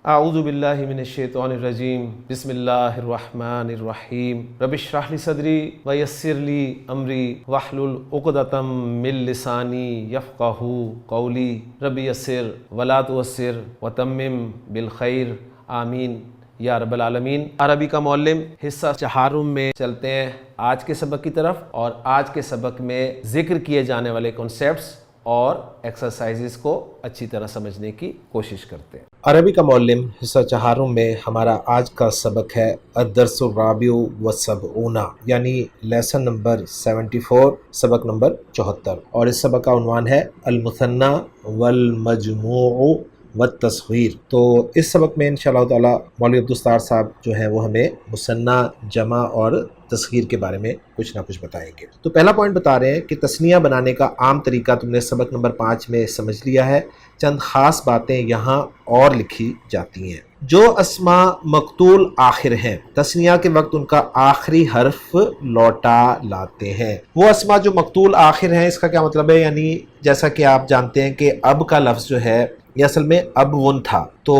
اعوذ باللہ من الشیطان الرجیم بسم اللہ الرحمن الرحیم رب اشرح لی صدری ویسر لی امری واحلل عقدۃ من لسانی یفقہوا قولی رب یسر ولا تعسر وتمم بالخیر آمین یا رب العالمین۔ عربی کا معلم حصہ چہارم میں چلتے ہیں آج کے سبق کی طرف، اور آج کے سبق میں ذکر کیے جانے والے کنسیپٹس اور ایکسرسائزز کو اچھی طرح سمجھنے کی کوشش کرتے ہیں۔ عربی کا معلم حصہ چہارم میں ہمارا آج کا سبق ہے الدرس الرابع والسبعون، یعنی لیسن نمبر 74، سبق نمبر 74، اور اس سبق کا عنوان ہے المثنی والمجموع والتصغیر۔ تو اس سبق میں انشاءاللہ تعالی مولوی عبدالستار صاحب جو ہیں وہ ہمیں مثنی، جمع اور تصغیر کے بارے میں کچھ نہ کچھ بتائیں گے۔ تو پہلا پوائنٹ بتا رہے ہیں کہ تثنیہ بنانے کا عام طریقہ تم نے سبق نمبر 5 میں سمجھ لیا ہے، چند خاص باتیں یہاں اور لکھی جاتی ہیں۔ جو اسماء مقتول آخر ہیں، تثنیہ کے وقت ان کا آخری حرف لوٹا لاتے ہیں۔ وہ اسماء جو مقتول آخر ہیں، اس کا کیا مطلب ہے؟ یعنی جیسا کہ آپ جانتے ہیں کہ اب کا لفظ جو ہے یہ اصل میں اب ون تھا، تو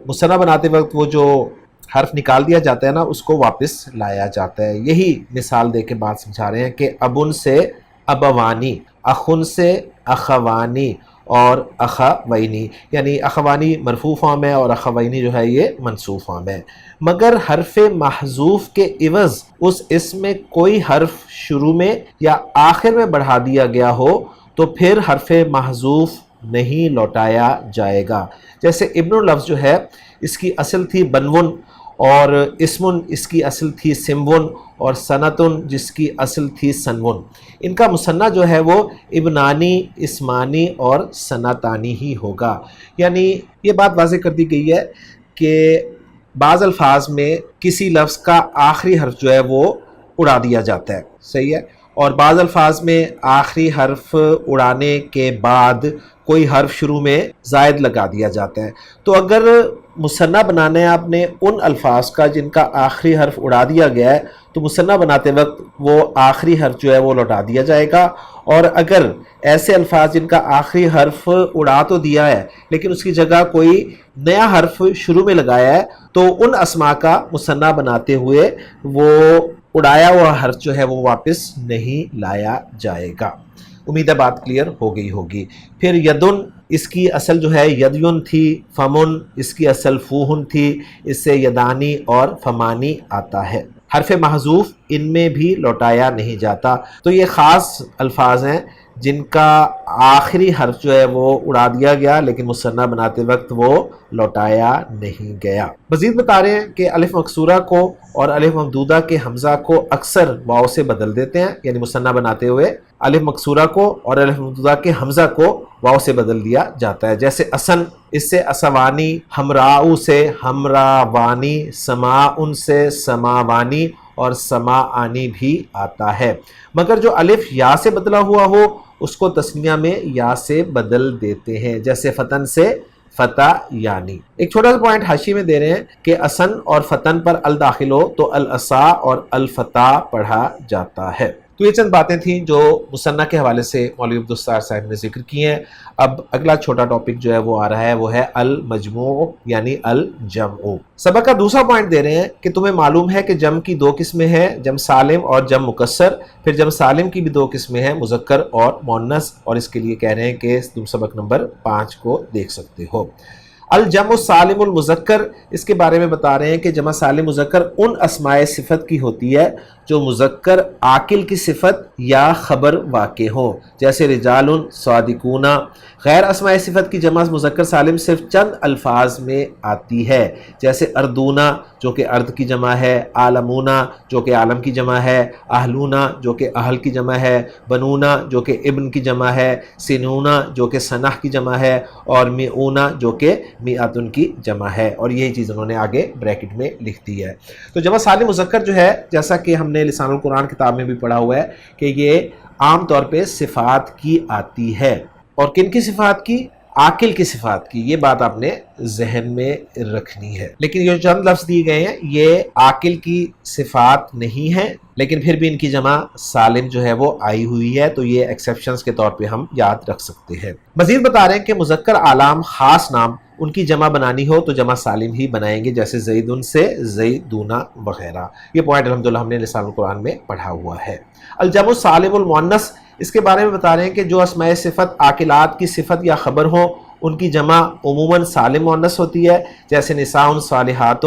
مثنیٰ بناتے وقت وہ جو حرف نکال دیا جاتا ہے نا، اس کو واپس لایا جاتا ہے۔ یہی مثال دے کے بات سمجھا رہے ہیں کہ ابن سے ابوانی، اخن سے اخوانی اور اخوینی، یعنی اخوانی مرفوع فارم ہے اور اخوینی جو ہے یہ منصوب فارم ہے۔ مگر حرف محذوف کے عوض اس اسم میں کوئی حرف شروع میں یا آخر میں بڑھا دیا گیا ہو تو پھر حرف محذوف نہیں لوٹایا جائے گا۔ جیسے ابن لفظ جو ہے اس کی اصل تھی بنون، اور اسمن اس کی اصل تھی سمون، اور سنتن جس کی اصل تھی سنون۔ ان کا مثنیٰ جو ہے وہ ابنانی، اسمانی اور سنتانی ہی ہوگا۔ یعنی یہ بات واضح کر دی گئی ہے کہ بعض الفاظ میں کسی لفظ کا آخری حرف جو ہے وہ اڑا دیا جاتا ہے، صحیح ہے، اور بعض الفاظ میں آخری حرف اڑانے کے بعد کوئی حرف شروع میں زائد لگا دیا جاتا ہے۔ تو اگر مثنیٰ بنانا ہے آپ نے ان الفاظ کا جن کا آخری حرف اڑا دیا گیا ہے، تو مثنیٰ بناتے وقت وہ آخری حرف جو ہے وہ لوٹا دیا جائے گا۔ اور اگر ایسے الفاظ جن کا آخری حرف اڑا تو دیا ہے لیکن اس کی جگہ کوئی نیا حرف شروع میں لگایا ہے، تو ان اسماء کا مثنیٰ بناتے ہوئے وہ اڑایا ہوا حرف جو ہے وہ واپس نہیں لایا جائے گا۔ امید ہے بات کلیئر ہو گئی ہوگی۔ پھر یدن، اس کی اصل جو ہے یدیون تھی، فمن اس کی اصل فوہن تھی، اس سے یدانی اور فمانی آتا ہے۔ حرف محذوف ان میں بھی لوٹایا نہیں جاتا۔ تو یہ خاص الفاظ ہیں جن کا آخری حرف جو ہے وہ اڑا دیا گیا لیکن مثنیٰ بناتے وقت وہ لوٹایا نہیں گیا۔ مزید بتا رہے ہیں کہ الف مکسورہ کو اور الف ممدودہ کے حمزہ کو اکثر واو سے بدل دیتے ہیں، یعنی مثنیٰ بناتے ہوئے الف مکسورہ کو اور الف ممدودہ کے حمزہ کو واو سے بدل دیا جاتا ہے۔ جیسے اسن، اس سے اسوانی، ہمراؤ سے ہمراوانی، سماعن سے سماوانی اور سماعانی بھی آتا ہے۔ مگر جو الف یا سے بدلا ہوا ہو اس کو تثنیہ میں یا سے بدل دیتے ہیں، جیسے فتن سے فتح یعنی۔ ایک چھوٹا سا پوائنٹ حاشیے میں دے رہے ہیں کہ اسن اور فتن پر ال داخل ہو تو الاسا اور الفتح پڑھا جاتا ہے۔ تو یہ چند باتیں تھیں جو مثنیٰ کے حوالے سے مولوی عبدالستار صاحب نے ذکر کی ہیں۔ اب اگلا چھوٹا ٹاپک جو ہے وہ آ رہا ہے، وہ ہے المجموع یعنی الجمع۔ سبق کا دوسرا پوائنٹ دے رہے ہیں کہ تمہیں معلوم ہے کہ جمع کی دو قسمیں ہیں، جمع سالم اور جمع مکسر۔ پھر جمع سالم کی بھی دو قسمیں ہیں، مذکر اور مؤنث، اور اس کے لیے کہہ رہے ہیں کہ تم سبق نمبر 5 کو دیکھ سکتے ہو۔ الجمع سالم المذکر، اس کے بارے میں بتا رہے ہیں کہ جمع سالم مذکر ان اسماء صفت کی ہوتی ہے جو مذکر عاقل کی صفت یا خبر واقع ہو، جیسے رجال، صادقون۔ غیر اسماء صفت کی جمع مذکر سالم صرف چند الفاظ میں آتی ہے، جیسے اردونا جو کہ ارد کی جمع ہے، عالمونا جو کہ عالم کی جمع ہے، اہلونا جو کہ اہل کی جمع ہے، بنونا جو کہ ابن کی جمع ہے، سنونا جو کہ سنح کی جمع ہے، اور میعونا جو کہ میعتن کی جمع ہے، اور یہی چیز انہوں نے آگے بریکٹ میں لکھ دی ہے۔ تو جمع سالم مذکر جو ہے، جیسا کہ ہم نے لسان القرآن کتاب میں بھی پڑھا ہوا ہے کہ یہ عام طور پہ صفات کی آتی ہے، اور کن کی صفات کی؟ عاقل کی صفات کی۔ یہ بات آپ نے ذہن میں رکھنی ہے۔ لیکن یہ چند لفظ دیے گئے ہیں یہ عاقل کی صفات نہیں ہیں، لیکن پھر بھی ان کی جمع سالم جو ہے وہ آئی ہوئی ہے، تو یہ ایکسیپشنز کے طور پہ ہم یاد رکھ سکتے ہیں۔ مزید بتا رہے ہیں کہ مذکر اعلام خاص نام ان کی جمع بنانی ہو تو جمع سالم ہی بنائیں گے، جیسے زیدن سے زیدونا وغیرہ. یہ پوائنٹ الحمدللہ ہم نے لسان القرآن میں پڑھا ہوا ہے. الجمع سالم المؤنث، اس کے بارے میں بتا رہے ہیں کہ جو اسماء صفت عاقلات کی صفت یا خبر ہوں ان کی جمع عموماً سالم مؤنث ہوتی ہے، جیسے نساء صالحات.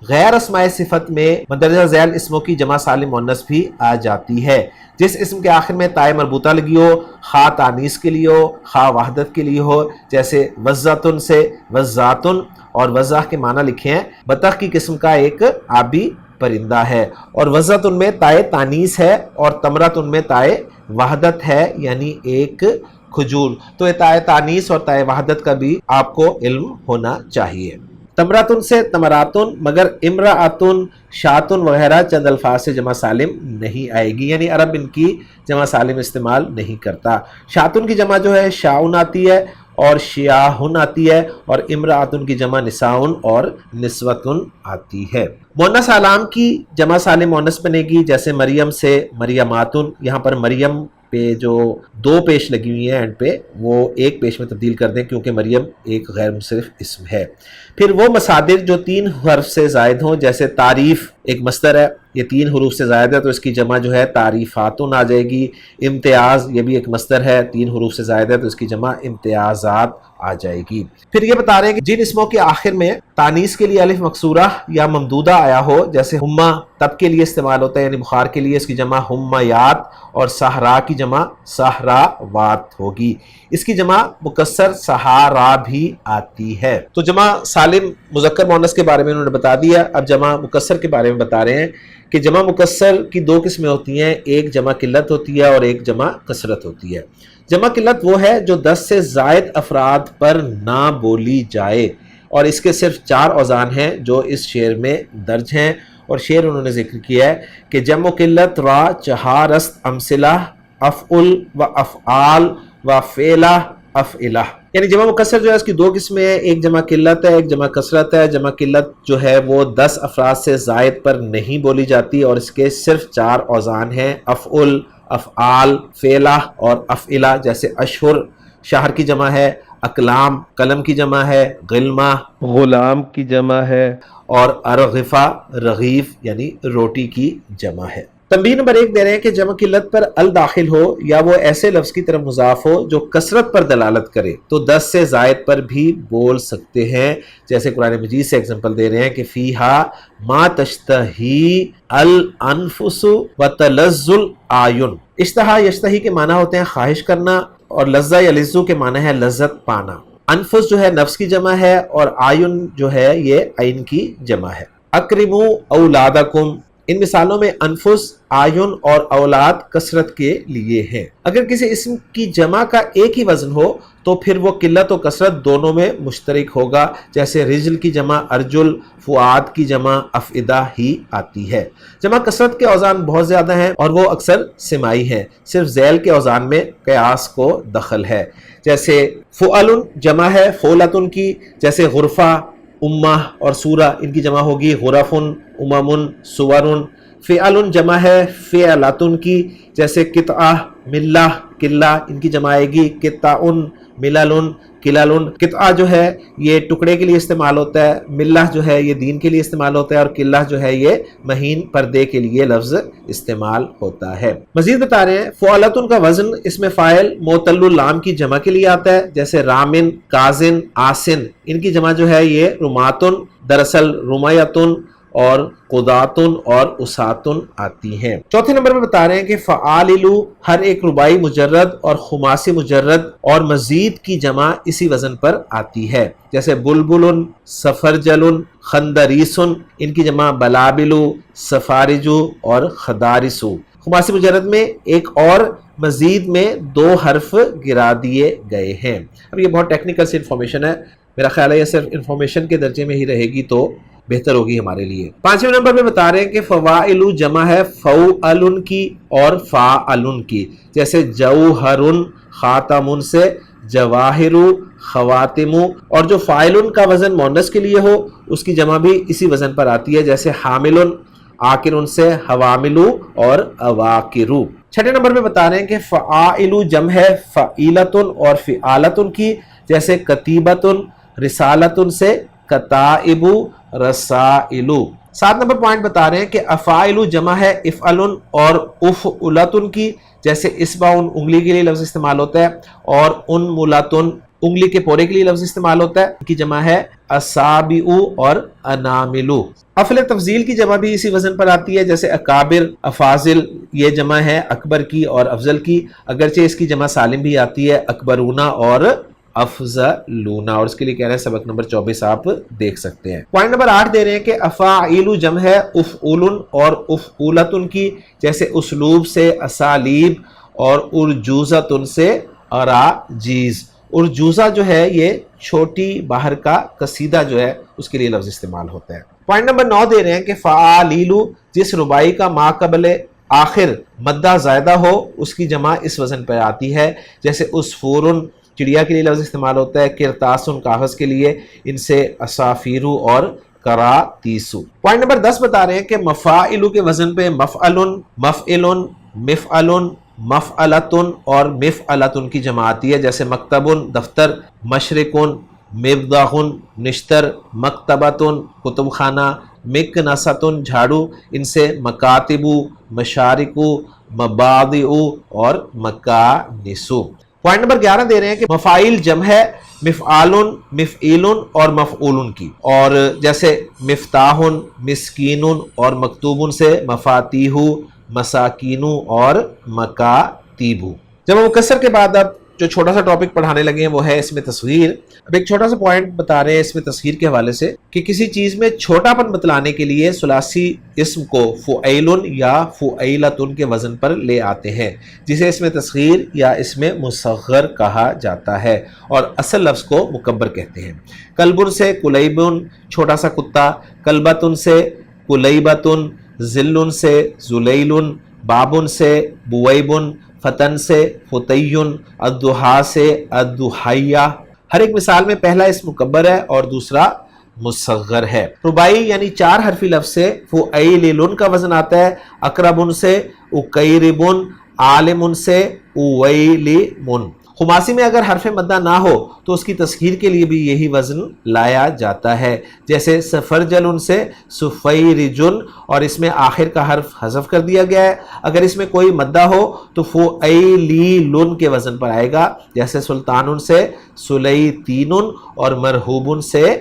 غیر اسماء صفت میں مندرجہ ذیل اسموں کی جمع سالم مؤنث بھی آ جاتی ہے. جس اسم کے آخر میں تائے مربوطہ لگی ہو، خواہ تانیث کے لیے ہو خواہ وحدت کے لیے ہو، جیسے وزاتن سے وزاتن، اور وزہ کے معنی لکھے ہیں بطخ کی قسم کا ایک آبی پرندہ ہے، اور وزاتن میں تائے تانیث ہے اور تمراتن میں تائے وحدت ہے، یعنی ایک کھجور. تو یہ تائے تانیث اور تائے وحدت کا بھی آپ کو علم ہونا چاہیے. تمراتن سے تمراتن، مگر امراتن، شاتن وغیرہ چند الفاظ سے جمع سالم نہیں آئے گی، یعنی عرب ان کی جمع سالم استعمال نہیں کرتا. شاتن کی جمع جو ہے شاؤن آتی ہے اور شیاہن آتی ہے، اور امراتن کی جمع نساؤن اور نسوتن آتی ہے. مؤنث اعلام کی جمع سالم مؤنث بنے گی، جیسے مریم سے مریماتن. یہاں پر مریم پہ جو دو پیش لگی ہوئی ہیں اینڈ پہ، وہ ایک پیش میں تبدیل کر دیں کیونکہ مریم ایک غیر منصرف اسم ہے. پھر وہ مصادر جو 3 حرف سے زائد ہوں، جیسے تعریف ایک مصدر ہے، یہ 3 حروف سے زائد ہے تو اس کی جمع جو ہے تعریفاتن آ جائے گی. امتیاز یہ بھی ایک مصدر ہے، 3 حروف سے زائد ہے تو اس کی جمع امتیازات آ جائے گی. پھر یہ بتا رہے ہیں کہ جن اسموں کے آخر میں تانیث کے لیے الف مکسورہ یا ممدودہ آیا ہو، جیسے ہما تب کے لیے استعمال ہوتا ہے یعنی بخار کے لیے، اس کی جمع ہمیات، اور صحرا کی جمع صحراوات ہوگی. اس کی جمع مکسر صحارا بھی آتی ہے. تو جمع سالم مذکر مؤنث کے بارے میں انہوں نے بتا دیا. اب جمع مکسر کے بارے میں بتا رہے ہیں کہ جمع مکسر کی 2 قسمیں ہوتی ہیں، ایک جمع قلت ہوتی ہے اور ایک جمع کثرت ہوتی ہے. جمع قلت وہ ہے جو 10 سے زائد افراد پر نہ بولی جائے، اور اس کے صرف 4 اوزان ہیں جو اس شعر میں درج ہیں. اور شعر انہوں نے ذکر کیا ہے کہ جمع قلت را چہارست امثلہ افعل و افعال و فعلہ افعلہ. یعنی جمع مکسر جو ہے اس کی 2 قسمیں ہیں، ایک جمع قلت ہے ایک جمع کثرت ہے. جمع قلت جو ہے وہ 10 افراد سے زائد پر نہیں بولی جاتی اور اس کے صرف 4 اوزان ہیں، افعل، افعال، فعلہ اور افعلہ. جیسے اشہر شہر کی جمع ہے، اقلام قلم کی جمع ہے، غلمہ غلام کی جمع ہے، اور ارغفہ رغیف یعنی روٹی کی جمع ہے. تنبیہ نمبر 1 دے رہے ہیں کہ جمع قلت پر ال داخل ہو یا وہ ایسے لفظ کی طرف مضاف ہو جو کثرت پر دلالت کرے تو 10 سے زائد پر بھی بول سکتے ہیں. جیسے قرآن مجید سے اگزامپل دے رہے ہیں کہ فیہا ما تشتہی الانفس وتلذ الاعین. اشتہا یشتہی کے معنی ہوتے ہیں خواہش کرنا، اور لذہ یا لذو کے معنی ہے لذت پانا. انفس جو ہے نفس کی جمع ہے، اور آئین جو ہے یہ عین کی جمع ہے. اکرموا اولادکم، ان مثالوں میں انفس، آئین اور اولاد کثرت کے لیے ہیں. اگر کسی اسم کی جمع کا ایک ہی وزن ہو تو پھر وہ قلت و کثرت دونوں میں مشترک ہوگا. جیسے رجل کی جمع ارجل، فؤاد کی جمع افئدہ ہی آتی ہے. جمع کثرت کے اوزان بہت زیادہ ہیں اور وہ اکثر سمائی ہیں، صرف ذیل کے اوزان میں قیاس کو دخل ہے. جیسے فعل جمع ہے فعلتن کی، جیسے غرفہ، امہ اور سورہ ان کی جمع ہوگی غرفن، امم، سورن. فعل جمع ہے فعلاتن کی، جیسے قطعہ، ملہ، قلہ ان کی جمع آئے گی قطعن، مللن، قللن. قطعہ جو ہے یہ ٹکڑے کے لیے استعمال ہوتا ہے، ملہ جو ہے یہ دین کے لیے استعمال ہوتا ہے، اور قلہ جو ہے یہ مہین پردے کے لیے لفظ استعمال ہوتا ہے. مزید بتا رہے ہیں فعلاتن کا وزن اس میں فاعل معتل اللام کی جمع کے لیے آتا ہے، جیسے رامن، کازن، آسن. ان کی جمع جو ہے یہ رماتن، دراصل رمیتن اور قداتن اور اساتن آتی ہیں. چوتھے نمبر پہ بتا رہے ہیں کہ فعاللو ہر ایک رباعی مجرد اور خماسی مجرد اور مزید کی جمع اسی وزن پر آتی ہے. جیسے بلبل، سفرجل، خندریسن. ان کی جمع بلابلو، سفارجو اور خدارسو. خماسی مجرد میں ایک اور مزید میں 2 حرف گرا دیے گئے ہیں. اب یہ بہت ٹیکنیکل سی انفارمیشن ہے، میرا خیال ہے یہ صرف انفارمیشن کے درجے میں ہی رہے گی تو بہتر ہوگی ہمارے لیے. 5ویں نمبر پہ بتا رہے ہیں کہ فوائل جمع ہے فوعل کی اور فاعل کی. جیسے جوہر خاتم سے جواہر خواتم. اور جو فاعل کا وزن مؤنث کے لیے ہو اس کی جمع بھی اسی وزن پر آتی ہے، جیسے حامل عاقر سے حوامل اور اواقر. 6 نمبر پہ بتا رہے ہیں کہ فعائل جمع ہے فعیلۃ اور فعالۃ کی، جیسے کتیبۃ، رسالتن سے کتائب رسائلو۔ 7 نمبر پوائنٹ بتا رہے ہیں کہ افائلو جمع ہے افعلن اور افعلتن کی، جیسے اسبعن انگلی کے لیے لفظ استعمال ہوتا ہے، اور انملتن انگلی کے پورے کے لیے لفظ استعمال ہوتا ہے، کی جمع ہے اصابع اور اناملو۔ افعل تفضیل کی جمع بھی اسی وزن پر آتی ہے، جیسے اکابر، افاضل، یہ جمع ہے اکبر کی اور افضل کی، اگرچہ اس کی جمع سالم بھی آتی ہے، اکبرونا اور افضلون، اور اس کے لیے کہہ رہے ہیں سبق نمبر 24 آپ دیکھ سکتے ہیں۔ پوائنٹ نمبر 8 دے رہے ہیں کہ افاعیل جمع ہے افعول اور افعولتن کی، جیسے اسلوب سے اسالیب اور ارجوزتن سے اراجیز۔ ارجوزہ جو ہے یہ چھوٹی باہر کا قصیدہ جو ہے اس کے لیے لفظ استعمال ہوتا ہے۔ پوائنٹ نمبر 9 دے رہے ہیں کہ فعالیلو جس ربائی کا ما قبل آخر مدہ زائدہ ہو اس کی جمع اس وزن پر آتی ہے، جیسے اسفورن چڑیا کے لیے لفظ استعمال ہوتا ہے، کرتاسن کاغذ کے لیے، ان سے اسافیرو اور کراتیسو۔ پوائنٹ نمبر 10 بتا رہے ہیں کہ مفاعلو کے وزن پہ مفعلن، مفعلن، مفعلن، مفعلتن اور مفعلتن کی جمع آتی ہے، جیسے مکتبن دفتر، مشرقن مبداحن نشتر، مکتبتن کتب خانہ، مکنستن جھاڑو، ان سے مکاتبو، مشارکو، مبادئو اور مکانسو۔ پوائنٹ نمبر 11 دے رہے ہیں کہ مفاعیل جمع ہے مفعالن، مفعیلن اور مفعولن کی، اور جیسے مفتاحن، مسکینن اور مکتوبن سے مفاتیحو، مساکینو اور مکاتیبو۔ جب مکسر کے بعد اب جو چھوٹا سا ٹاپک پڑھانے لگے ہیں وہ ہے اس میں تصغیر۔ اب ایک چھوٹا سا پوائنٹ بتا رہے ہیں اس میں تصغیر کے حوالے سے کہ کسی چیز میں چھوٹا پن بتلانے کے لیے ثلاثی اسم کو فعیلن یا فعیلتن کے وزن پر لے آتے ہیں، جسے اس میں تصغیر یا اس میں مصغر کہا جاتا ہے، اور اصل لفظ کو مکبر کہتے ہیں۔ کلبن سے کلیبن چھوٹا سا کتا، کلبتن سے کلیبتن، ذلن سے ذلیلن، بابن سے بویبن، فتن سے فتیون، الضحیٰ سے الضحیہ۔ ہر ایک مثال میں پہلا اسم مکبر ہے اور دوسرا مصغر ہے۔ رباعی یعنی 4 حرفی لفظ سے فعیلن کا وزن آتا ہے، اقربن سے اقیربن، عالمن سے اویلمن۔ خماسی میں اگر حرف مدہ نہ ہو تو اس کی تصغیر کے لیے بھی یہی وزن لایا جاتا ہے، جیسے سفرجل سے سفیرجن، اور اس میں آخر کا حرف حذف کر دیا گیا ہے۔ اگر اس میں کوئی مدہ ہو تو فعیلیلن کے وزن پر آئے گا، جیسے سلطان سے سلیطین اور مرحوبن سے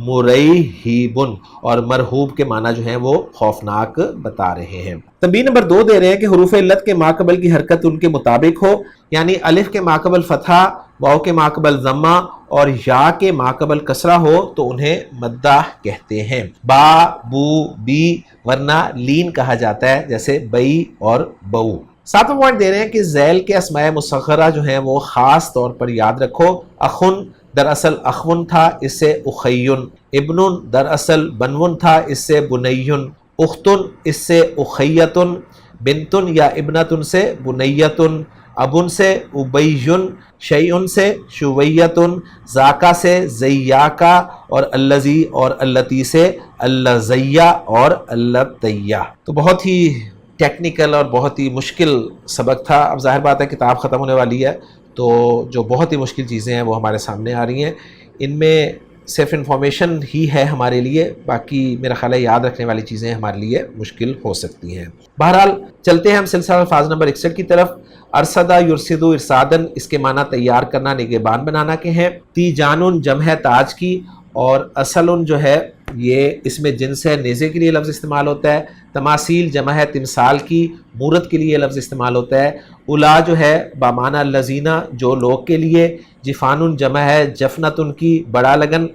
مریحیبن، اور مرحوب کے معنی جو ہیں وہ خوفناک بتا رہے ہیں۔ تنبیہ نمبر 2 دے رہے ہیں کہ حروف علت کے ماقبل کی حرکت ان کے مطابق ہو، یعنی الف کے ماقبل فتحہ، واو کے ماقبل ضمہ اور یا کے ماقبل کسرہ ہو تو انہیں مدہ کہتے ہیں، با، بو، بی، ورنہ لین کہا جاتا ہے، جیسے بئی اور بو۔ 7واں پوائنٹ دے رہے ہیں کہ ذیل کے اسماء مصغرہ جو ہیں وہ خاص طور پر یاد رکھو۔ اخن دراصل اخون تھا، اس سے اخیون، ابن دراصل بنون تھا، اس سے بنیون، اختن اس سے اخیتن، بنتن یا ابنتن سے بنیتن، ابن سے ابیون، شیئن سے شویتن، ذاکا سے زیاکا، اور اللذی اور اللتی سے اللزیہ اور اللتیہ۔ تو بہت ہی ٹیکنیکل اور بہت ہی مشکل سبق تھا۔ اب ظاہر بات ہے کتاب ختم ہونے والی ہے تو جو بہت ہی مشکل چیزیں ہیں وہ ہمارے سامنے آ رہی ہیں، ان میں صرف انفارمیشن ہی ہے ہمارے لیے، باقی میرا خیال ہے یاد رکھنے والی چیزیں ہمارے لیے مشکل ہو سکتی ہیں۔ بہرحال چلتے ہیں ہم سلسلہ الفاظ نمبر 61 کی طرف۔ ارسدہ یرسدو ارسادن، اس کے معنی تیار کرنا، نگہبان بنانا کے ہیں۔ تیجانن جمع ہے تاج کی، اور اصلن جو ہے یہ اس میں جنس ہے، نیزے کے لیے لفظ استعمال ہوتا ہے۔ تماثیل جمع ہے تمثال کی، مورت کے لیے لفظ استعمال ہوتا ہے۔ الا جو ہے بامانہ الذین، جو لوگ کے لیے۔ جفانن جمع ہے جفنتن کی، بڑا لگن،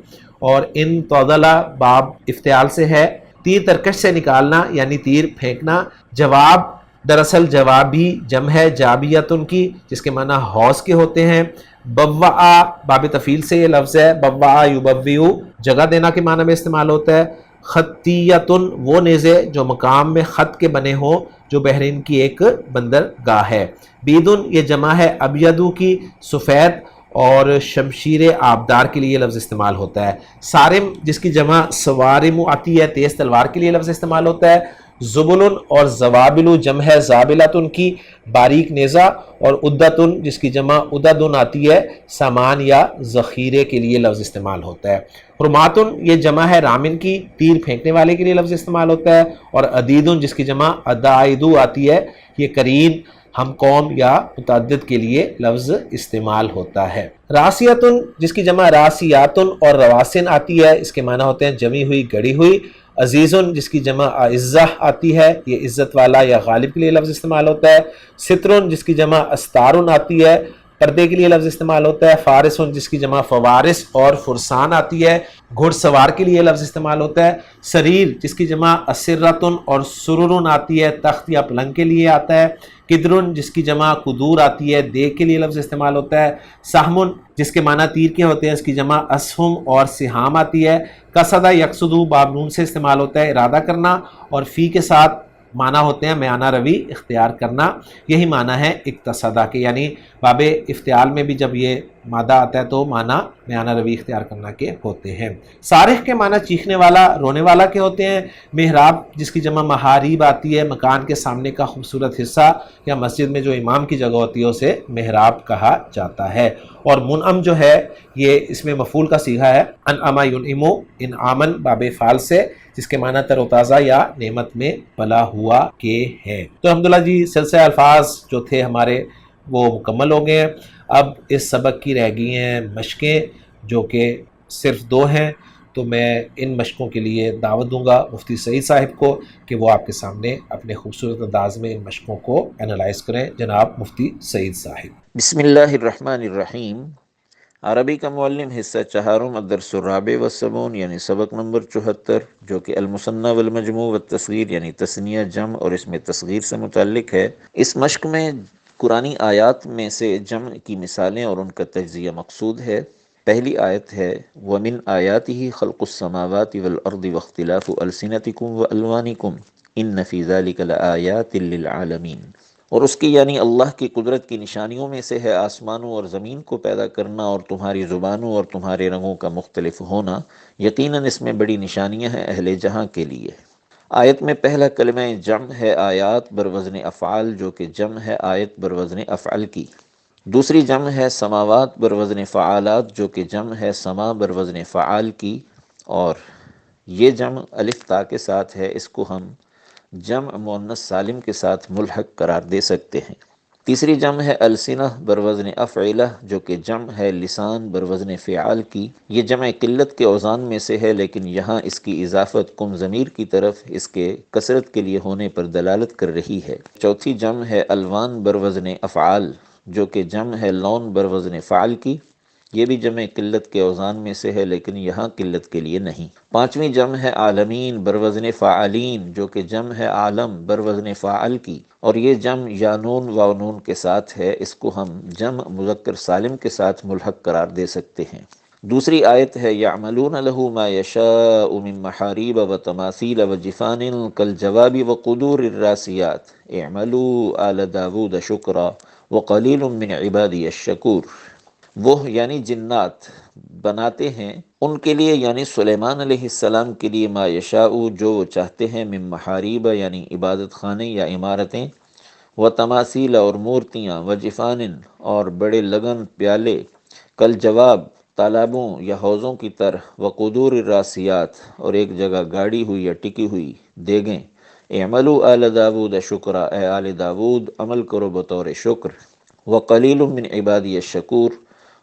اور ان توضلا باب افتعال سے ہے، تیر ترکش سے نکالنا یعنی تیر پھینکنا۔ جواب دراصل جوابی جمع ہے جابیتن کی، جس کے معنی حوض کے ہوتے ہیں۔ بوّا باب تفعیل سے یہ لفظ ہے، بوّا یبوّئ جگہ دینا کے معنی میں استعمال ہوتا ہے۔ خطیتن وہ نیزے جو مقام میں خط کے بنے ہوں، جو بحرین کی ایک بندرگاہ ہے۔ بیدن یہ جمع ہے ابیدو کی، سفید، اور شمشیر آبدار کے لیے لفظ استعمال ہوتا ہے۔ سارم جس کی جمع سوارم آتی ہے، تیز تلوار کے لیے لفظ استعمال ہوتا ہے۔ زبلن اور زوابل جمع ہے زابلتن کی باریک نیزہ، اور عدتن جس کی جمع عددن آتی ہے سامان یا ذخیرے کے لیے لفظ استعمال ہوتا ہے۔ رماتن یہ جمع ہے رامن کی، تیر پھینکنے والے کے لیے لفظ استعمال ہوتا ہے، اور عدیدن جس کی جمع عدائدو آتی ہے، یہ قرین ہم قوم یا متعدد کے لیے لفظ استعمال ہوتا ہے۔ راسیتن جس کی جمع راسیاتن اور رواسن آتی ہے، اس کے معنی ہوتے ہیں جمی ہوئی گڑی ہوئی۔ عزیزن جس کی جمع اعزہ آتی ہے، یہ عزت والا یا غالب کے لیے لفظ استعمال ہوتا ہے۔ سترن جس کی جمع استارن آتی ہے، پردے کے لیے لفظ استعمال ہوتا ہے۔ فارسن جس کی جمع فوارس اور فرسان آتی ہے، گھڑ سوار کے لیے لفظ استعمال ہوتا ہے۔ سریر جس کی جمع اسرتن اور سررن آتی ہے، تخت یا پلنگ کے لیے آتا ہے۔ قدرن جس کی جمع قدور آتی ہے، دیگ کے لیے لفظ استعمال ہوتا ہے۔ سہمن جس کے معنی تیر کے ہوتے ہیں، اس کی جمع اسہم اور سہام آتی ہے۔ قصدہ یقصدو باب نون سے استعمال ہوتا ہے، ارادہ کرنا، اور فی کے ساتھ معنی ہوتے ہیں میانہ روی اختیار کرنا، یہی معنی ہے اقتصدہ کے، یعنی باب افتعال میں بھی جب یہ مادہ آتا ہے تو معنی میانہ روی اختیار کرنا کے ہوتے ہیں۔ صارخ کے معنی چیخنے والا، رونے والا کے ہوتے ہیں۔ محراب جس کی جمع محاریب آتی ہے، مکان کے سامنے کا خوبصورت حصہ یا مسجد میں جو امام کی جگہ ہوتی ہے اسے محراب کہا جاتا ہے۔ اور منعم جو ہے یہ اس میں مفعول کا صیغہ ہے، انعم ینعم انعامن باب فعل سے، جس کے معنی تر و تازہ یا نعمت میں پلا ہوا کے ہیں۔ تو الحمدللہ جی سلسلہ الفاظ جو تھے ہمارے وہ مکمل ہو گئے ہیں۔ اب اس سبق کی رہ گئی ہیں مشقیں جو کہ صرف 2 ہیں، تو میں ان مشقوں کے لیے دعوت دوں گا مفتی سعید صاحب کو کہ وہ آپ کے سامنے اپنے خوبصورت انداز میں ان مشقوں کو انالائز کریں۔ جناب مفتی سعید صاحب۔ بسم اللہ الرحمن الرحیم۔ عربی کا معلم حصہ چہارم الدرس الرابع والسبعون یعنی سبق نمبر 74، جو کہ المثنی والمجموع والتصغیر یعنی تثنیہ جمع اور اس میں تصغیر سے متعلق ہے۔ اس مشق میں قرآنی آیات میں سے جمع کی مثالیں اور ان کا تجزیہ مقصود ہے۔ پہلی آیت ہے وَمِنْ آیَاتِهِ خَلْقُ السَّمَاوَاتِ وَالْأَرْضِ وَاخْتِلَافُ أَلْسِنَتِكُمْ وَأَلْوَانِكُمْ إِنَّ فِي ذَلِكَ لَآيَاتٍ لِلْعَالَمِينَ۔ اور اس کی یعنی اللہ کی قدرت کی نشانیوں میں سے ہے آسمانوں اور زمین کو پیدا کرنا اور تمہاری زبانوں اور تمہارے رنگوں کا مختلف ہونا، یقیناً اس میں بڑی نشانیاں ہیں اہل جہاں کے لیے۔ آیت میں پہلا کلمہ جمع ہے آیات بروزن افعال، جو کہ جمع ہے آیت بروزن افعل کی۔ دوسری جمع ہے سماوات بروزن فعالات، جو کہ جمع ہے سما بروزن فعال کی، اور یہ جمع الف تا کے ساتھ ہے، اس کو ہم جمع مؤنث سالم کے ساتھ ملحق قرار دے سکتے ہیں۔ تیسری جمع ہے السنہ بروزن افعلہ، جو کہ جمع ہے لسان بروزن فعال کی۔ یہ جمع قلت کے اوزان میں سے ہے، لیکن یہاں اس کی اضافت قم ضمیر کی طرف اس کے کثرت کے لیے ہونے پر دلالت کر رہی ہے۔ چوتھی جمع ہے الوان بروزن افعال، جو کہ جمع ہے لون بروزن فعل کی۔ یہ بھی جمع قلت کے اوزان میں سے ہے، لیکن یہاں قلت کے لیے نہیں۔ پانچویں جمع ہے عالمین بروزن فاعلین، جو کہ جمع ہے عالم بروزن فاعل کی، اور یہ جمع یا نون و نون کے ساتھ ہے، اس کو ہم جمع مذکر سالم کے ساتھ ملحق قرار دے سکتے ہیں۔ دوسری آیت ہے یعملون له ما یشاء من محاریب و تماثیل و جفان کالجواب و قدور الراسیات اعملوا آل داود شکرا وقلیل من عبادی الشکور۔ وہ یعنی جنات بناتے ہیں ان کے لیے، یعنی سلیمان علیہ السلام کے لیے، ما یشاء جو وہ چاہتے ہیں، من محاریب یعنی عبادت خانے یا عمارتیں، و تماثیل اور مورتیاں، و جفان اور بڑے لگن پیالے، کل جواب تالابوں یا حوضوں کی طرح، و قدور الراسیات اور ایک جگہ گاڑی ہوئی یا ٹکی ہوئی دیگیں، اعملوا آل داود شکرا اے آل داود عمل کرو بطور شکر، وقلیل من عبادی الشکور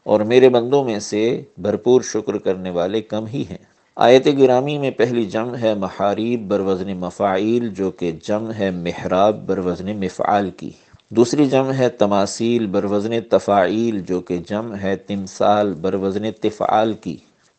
اور میرے بندوں میں سے بھرپور شکر کرنے والے کم ہی ہیں۔ آیت گرامی میں پہلی جمع ہے محاریب بروزن مفاعیل، جو کہ جمع ہے محراب بروزن مفعال کی۔ دوسری جمع ہے تماثیل بروزن تفاعیل، جو کہ جمع ہے تمثال بروزن تفعال کی۔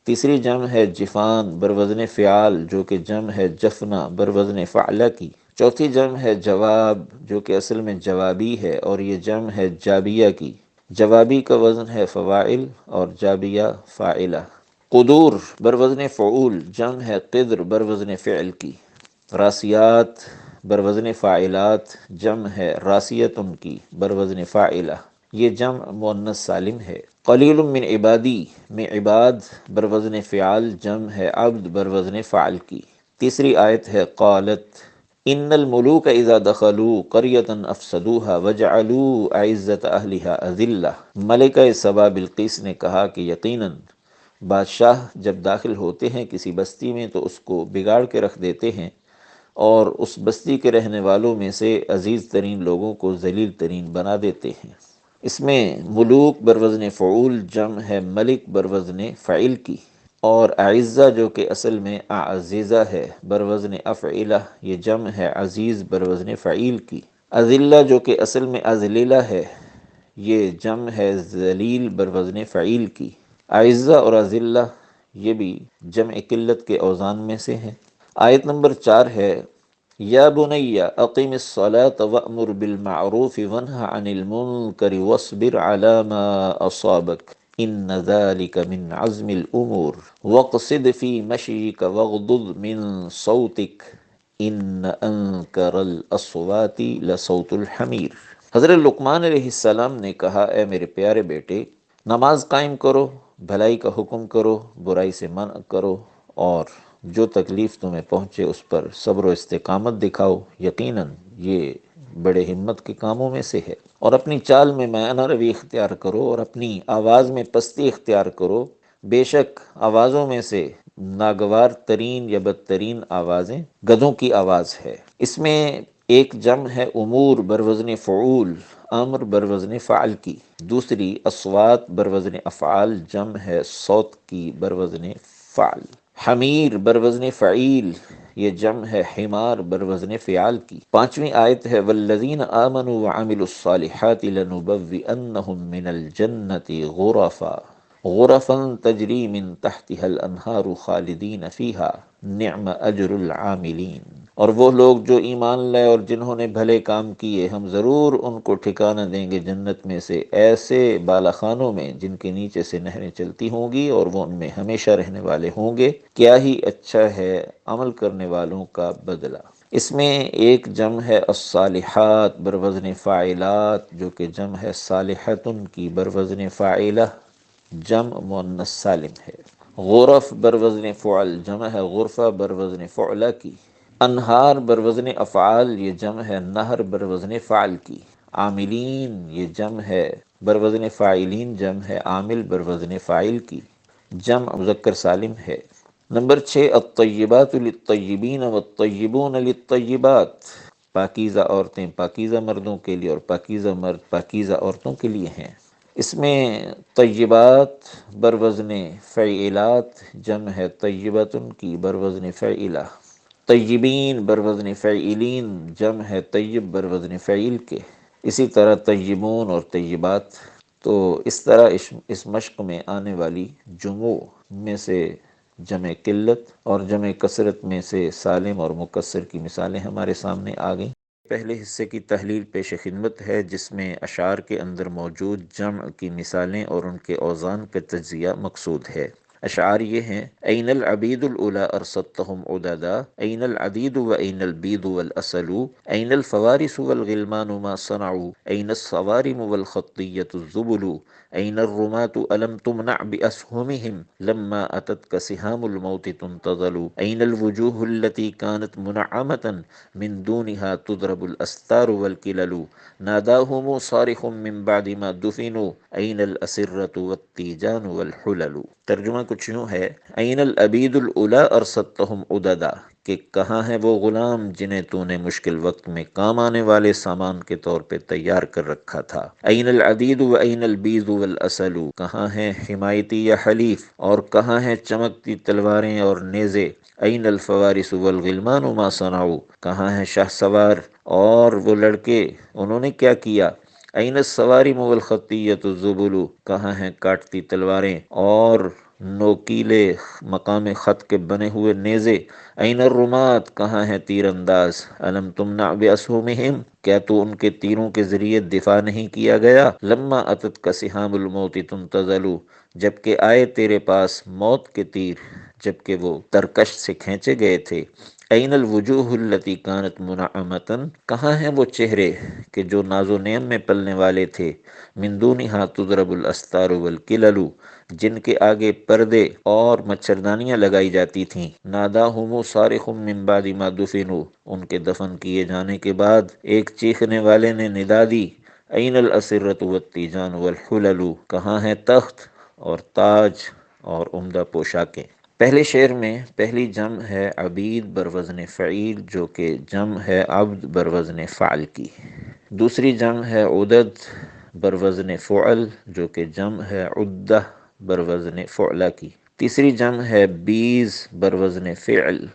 تیسری جمع ہے جفان بروزن فعال، جو کہ جمع ہے جفنا بروزن فعلہ کی۔ چوتھی جمع ہے جواب، جو کہ اصل میں جوابی ہے، اور یہ جمع ہے جابیہ کی۔ جوابی کا وزن ہے فواعل اور جابیہ فاعلہ۔ قدور بروزن فعول، جمع ہے قدر بروزن فعل کی۔ راسیات بروزن فاعلات، جمع ہے راسیتن کی بروزن فاعلہ، یہ جمع مؤنث سالم ہے۔ قلیل من عبادی میں عباد بروزن فعال، جمع ہے عبد بروزن فعل کی۔ تیسری آیت ہے قالت، ان الملوک اذا دخلوا قریۃ افسدوها وجعلوا اعزۃ اہلها اذلہ۔ ملکہ سبا بلقیس نے کہا کہ یقیناً بادشاہ جب داخل ہوتے ہیں کسی بستی میں تو اس کو بگاڑ کے رکھ دیتے ہیں اور اس بستی کے رہنے والوں میں سے عزیز ترین لوگوں کو ذلیل ترین بنا دیتے ہیں۔ اس میں ملوک بروزن فعول جمع ہے ملک بروزن فعیل کی، اور اعزہ جو کہ اصل میں اعزیزہ ہے بروزن افعلہ، یہ جمع ہے عزیز بروزن فعیل کی۔ اذلہ جو کہ اصل میں اذللہ ہے، یہ جمع ہے ذلیل بروزن فعیل کی۔ اعزہ اور اذلہ یہ بھی جمع قلت کے اوزان میں سے ہیں۔ آیت نمبر 4 ہے، یا بنی اقم الصلاة وأمر بالمعروف وانہ عن المنکر واصبر علی ما اصابک ان ذلک من عزم الامور واقصد فی مشیک واغضض من صوتک ان انکر الاصوات لصوت الحمیر۔ حضرت لقمان علیہ السلام نے کہا، اے میرے پیارے بیٹے، نماز قائم کرو، بھلائی کا حکم کرو، برائی سے منع کرو، اور جو تکلیف تمہیں پہنچے اس پر صبر و استقامت دکھاؤ، یقیناً یہ بڑے ہمت کے کاموں میں سے ہے۔ اور اپنی چال میں میانہ روی اختیار کرو اور اپنی آواز میں پستی اختیار کرو، بے شک آوازوں میں سے ناگوار ترین یا بدترین آوازیں گدھوں کی آواز ہے۔ اس میں ایک جمع ہے امور بروزن فعول، امر بروزن فعل کی، دوسری اصوات بروزن افعال جمع ہے صوت کی بروزن فعل۔ حمیر بروزن فعیل، یہ جمع ہے حمار بروزن فعال کی۔ پانچویں آیت ہے، والذین آمنوا وعملوا الصالحات لنبوئنہم من الجنۃ غرفا غرفا تجری من تحتها الانہار خالدین فیہا نعم اجر العاملین۔ اور وہ لوگ جو ایمان لائے اور جنہوں نے بھلے کام کیے، ہم ضرور ان کو ٹھکانہ دیں گے جنت میں سے ایسے بالا خانوں میں جن کے نیچے سے نہریں چلتی ہوں گی، اور وہ ان میں ہمیشہ رہنے والے ہوں گے، کیا ہی اچھا ہے عمل کرنے والوں کا بدلہ۔ اس میں ایک جمع ہے الصالحات بروزن فاعلات، جو کہ جمع ہے صالحتن کی بروزن فاعلہ، جمع مؤنث سالم ہے۔ غرف بروزن فعل جمع ہے غرفہ بروزن فعلہ کی۔ انہار بروزن افعال، یہ جمع ہے نہر بروزن فعل کی۔ عاملین، یہ جمع ہے بروزن فاعلین، جمع ہے عامل بروزن فاعل کی، جمع مذکر سالم ہے۔ نمبر 6، الطیبات للطیبین والطیبون للطیبات، پاکیزہ عورتیں پاکیزہ مردوں کے لیے اور پاکیزہ مرد پاکیزہ عورتوں کے لیے ہیں۔ اس میں طیبات بروزن فعیلات جمع ہے طیبتن کی بروزن فعیلہ، طیبین بروزن فعیلین جمع ہے طیب بروزن فعیل کے، اسی طرح طیبون اور طیبات۔ تو اس طرح اس مشق میں آنے والی جمع میں سے جمع قلت اور جمع کثرت میں سے سالم اور مکسر کی مثالیں ہمارے سامنے آ گئیں۔ پہلے حصے کی تحلیل پیش خدمت ہے، جس میں اشعار کے اندر موجود جمع کی مثالیں اور ان کے اوزان کا تجزیہ مقصود ہے۔ اشعار یہ ہیں، این العبید الاولی ارصدتهم عددا، این العدید و این البید والاصل، این الفوارس والغلمان ما صنعوا، این الصوارم والخطیة الزبل، این الرماة ألم تمنع بأسهمهم لما أتتك سهام الموت تنتظل، این الوجوه التي كانت منعمة من دونها تضرب الأستار والكلل، ناداهم صارخ من بعد ما دفنوا این الأسرة والتیجان والحلل۔ ترجمہ کچھ یوں ہے، این العبید الاولی ارصدتهم عددا، کہ کہاں ہیں وہ غلام جنہیں تو نے مشکل وقت میں کام آنے والے سامان کے طور پہ تیار کر رکھا تھا۔ این العدید و این البید والاصل، کہاں ہیں حمایتی یا حلیف، اور کہاں ہیں چمکتی تلواریں اور نیزے۔ این الفوارس والغلمان ما صنعوا، کہاں ہیں شاہ سوار اور وہ لڑکے، انہوں نے کیا کیا۔ این الصوارم والخطیۃ الزبل، کہاں ہیں کاٹتی تلواریں اور نوکیلے مقام خط کے بنے ہوئے نیزے۔ این الرمات، کہاں ہیں تیر انداز۔ الم تمنع باسہمہم، کیا تو ان کے تیروں کے ذریعے دفاع نہیں کیا گیا۔ لما اتت کا سہام الموت تنتظل، جبکہ آئے تیرے پاس موت کے تیر، جبکہ وہ ترکش سے کھینچے گئے تھے۔ این الوجوہ التی کانت منعمتن، کہاں ہیں وہ چہرے کہ جو ناز و نعم میں پلنے والے تھے، من دونہا تضرب الاستار والکلل، جن کے آگے پردے اور مچھردانیاں لگائی جاتی تھیں، ناداہم صارخ من بعد ما دفنوا، ان کے دفن کیے جانے کے بعد ایک چیخنے والے نے ندا دی، این الاسرۃ والتیجان والحلل، کہاں ہے تخت اور تاج اور عمدہ پوشاکیں۔ پہلے شعر میں پہلی جمع ہے عبید بروزن فعیل جو کہ جمع ہے عبد بروزن فعل کی، دوسری جمع ہے عدد بروزن فعل جو کہ جمع ہے عدہ بروزن فعلہ کی، تیسری جمع ہے بیز بروزن فعل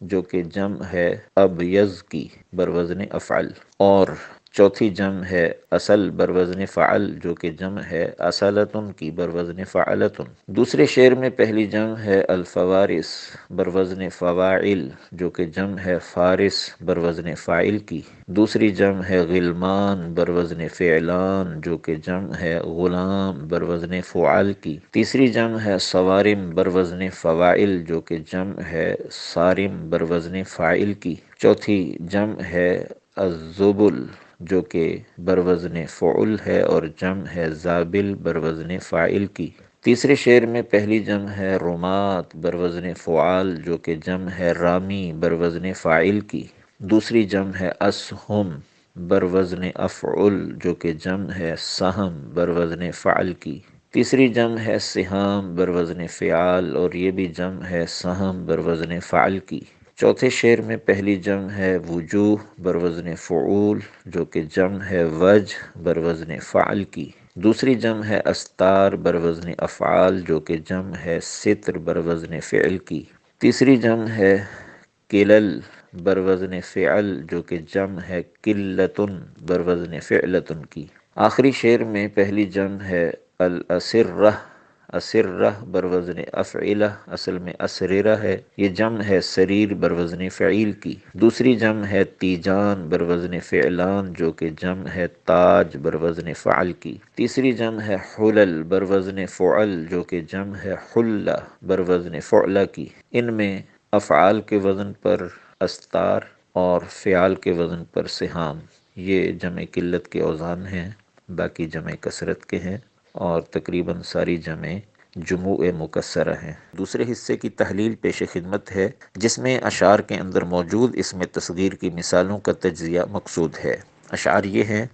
جو کہ جمع ہے ابیض کی بروزن افعل، اور چوتھی جمع ہے اصل بروزن فعل جو کہ جمع ہے اصلتن کی بروزن فعلتن۔ دوسرے شعر میں پہلی جمع ہے الفوارس بروزن فواعل جو کہ جمع ہے فارس بروزن فاعل کی، دوسری جمع ہے غلمان بروزن فعلان جو کہ جمع ہے غلام بروزن فعال کی، تیسری جمع ہے صوارم بروزن فواعل جو کہ جمع ہے صارم بروزن فاعل کی، چوتھی جمع ہے الزبل جو کہ بروزن فعل ہے اور جمع ہے زابل بروزن فاعل کی، تیسرے شعر میں پہلی جمع ہے رمات بروزن فعال جو کہ جمع ہے رامی بروزن فاعل کی، دوسری جمع ہے اسہم بروزن افعل جو کہ جمع ہے سہم بروزن فعل کی، تیسری جمع ہے سہام بروزن فعال اور یہ بھی جمع ہے سہم بروزن فعل کی، چوتھے شعر میں پہلی جمع ہے وجوہ بروزن فعول جو کہ جمع ہے وجہ بروزن فعل کی، دوسری جمع ہے استار بروزن افعال جو کہ جمع ہے ستر بروزن فعل کی، تیسری جمع ہے کلل بروزن فعل جو کہ جمع ہے قلتن بروزن فعلتن کی، آخری شعر میں پہلی جمع ہے الاسرہ، اسرہ بروزن افعلہ اصل میں اسررہ ہے، یہ جمع ہے سریر بروزن فعیل کی، دوسری جمع ہے تیجان بروزن فعلان جو کہ جمع ہے تاج بروزن فعل کی، تیسری جمع ہے حلل بروزن فعل جو کہ جمع ہے حلہ بروزن فعلہ کی، ان میں افعال کے وزن پر استار اور فعال کے وزن پر سہام، یہ جمع قلت کے اوزان ہیں، باقی جمع کثرت کے ہیں، اور تقریباً ساری جمع جموع مکسرہ ہیں۔ دوسرے حصے کی تحلیل پیش خدمت ہے جس میں اشعار کے اندر موجود اسم تصغیر کی مثالوں کا تجزیہ مقصود ہے۔ اشعار یہ ہیں: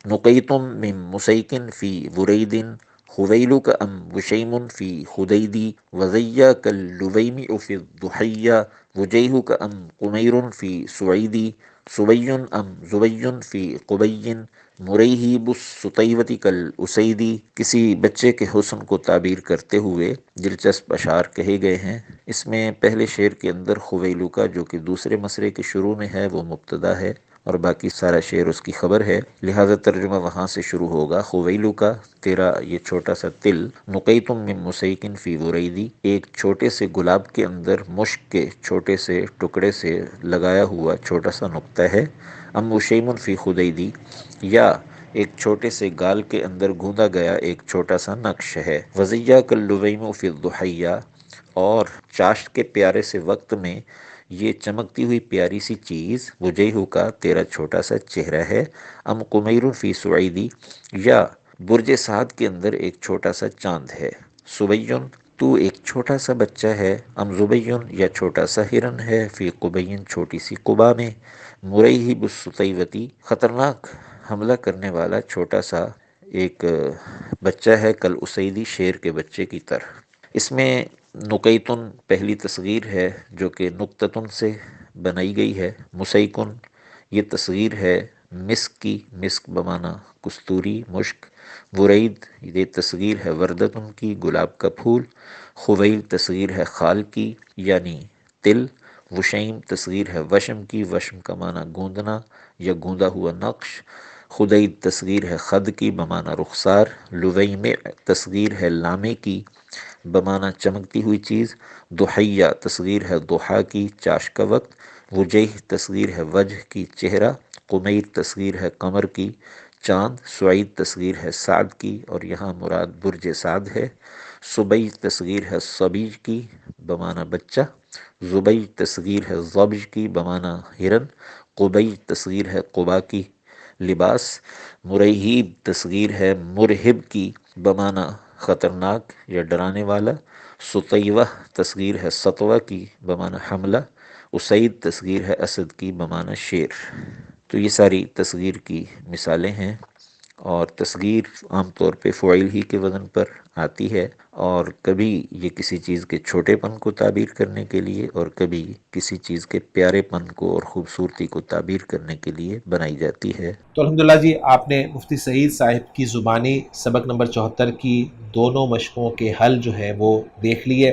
نقیتم من مسیکن فی وریدن، خویلک ام وشیم فی خدیدی، وزیک اللویمع فی الضحیہ، وجیہک ام قمیر فی سعیدی، صبی ام زبی فی قبی، مریہیب السطیوۃ کالاسیدی۔ کسی بچے کے حسن کو تعبیر کرتے ہوئے دلچسپ اشعار کہے گئے ہیں۔ اس میں پہلے شعر کے اندر خویلوکا جو کہ دوسرے مصرعے کے شروع میں ہے وہ مبتدا ہے اور باقی سارا شعر اس کی خبر ہے، لہذا ترجمہ وہاں سے شروع ہوگا۔ خویلوکا تیرا یہ چھوٹا سا تل، نقیتم من مسیکن فی وریدی، ایک چھوٹے سے گلاب کے اندر مشک کے چھوٹے سے ٹکڑے سے لگایا ہوا چھوٹا سا نقطہ ہے، ام وشیم فی خدیدی، یا ایک چھوٹے سے گال کے اندر گوندا گیا ایک چھوٹا سا نقش ہے، وزیک اللویمع فی الضحیہ، اور چاشت کے پیارے سے وقت میں یہ چمکتی ہوئی پیاری سی چیز، وجیہو کا تیرا چھوٹا سا چہرہ ہے، ام قمیر فی سعیدی، یا برج سعد کے اندر ایک چھوٹا سا چاند ہے، صبیٌ تو ایک چھوٹا سا بچہ ہے، ام زبیٌ یا چھوٹا سا ہرن ہے، فی قبیٌ چھوٹی سی قبا میں، مریہب السطیوۃ خطرناک حملہ کرنے والا چھوٹا سا ایک بچہ ہے، کل اسیدی شیر کے بچے کی طرح۔ اس میں نقیتن پہلی تصغیر ہے جو کہ نقطتن سے بنائی گئی ہے، مسیکن یہ تصغیر ہے مسک کی، مسک بمعنی کستوری مشک، ورید یہ تصغیر ہے وردتن کی، گلاب کا پھول، خویل تصغیر ہے خال کی یعنی تل، وشیم تصغیر ہے وشم کی، وشم کا معنی گوندنا یا گوندا ہوا نقش، خدید تصغیر ہے خد کی بمعنی رخسار، لویمع تصغیر ہے لامے کی بمعنی چمکتی ہوئی چیز، ضحیہ تصغیر ہے ضحیٰ کی چاش کا وقت، وجیہ تصغیر ہے وجہ کی چہرہ، قمیر تصغیر ہے قمر کی چاند، سعید تصغیر ہے سعد کی اور یہاں مراد برج سعد ہے، صبی تصغیر ہے صبی کی بمعنی بچہ، زبی تصغیر ہے ضبج کی بمعنی ہرن، قبی تصغیر ہے قبا کی لباس، مرہیب تصغیر ہے مرہب کی بمعنی خطرناک یا ڈرانے والا، سطیوہ تصغیر ہے سطوہ کی بمعنی حملہ، اسید تصغیر ہے اسد کی بمعنی شیر۔ تو یہ ساری تصغیر کی مثالیں ہیں، اور تصغیر عام طور پہ فعیل ہی کے وزن پر آتی ہے، اور کبھی یہ کسی چیز کے چھوٹے پن کو تعبیر کرنے کے لیے، اور کبھی کسی چیز کے پیارے پن کو اور خوبصورتی کو تعبیر کرنے کے لیے بنائی جاتی ہے۔ تو الحمدللہ جی، آپ نے مفتی سعید صاحب کی زبانی سبق نمبر 74 کی دونوں مشقوں کے حل جو ہے وہ دیکھ لیے،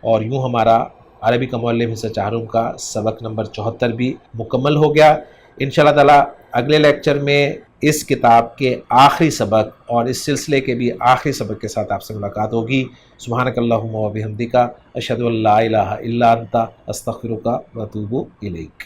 اور یوں ہمارا عربی کا معلم حصہ چہارم کا سبق نمبر 74 بھی مکمل ہو گیا۔ انشاءاللہ تعالیٰ اگلے لیکچر میں اس کتاب کے آخری سبق اور اس سلسلے کے بھی آخری سبق کے ساتھ آپ سے ملاقات ہوگی۔ سبحانک اللہم و بحمدک، اشہد ان لا الہ الا انت، استغفرک و اتوب الیک۔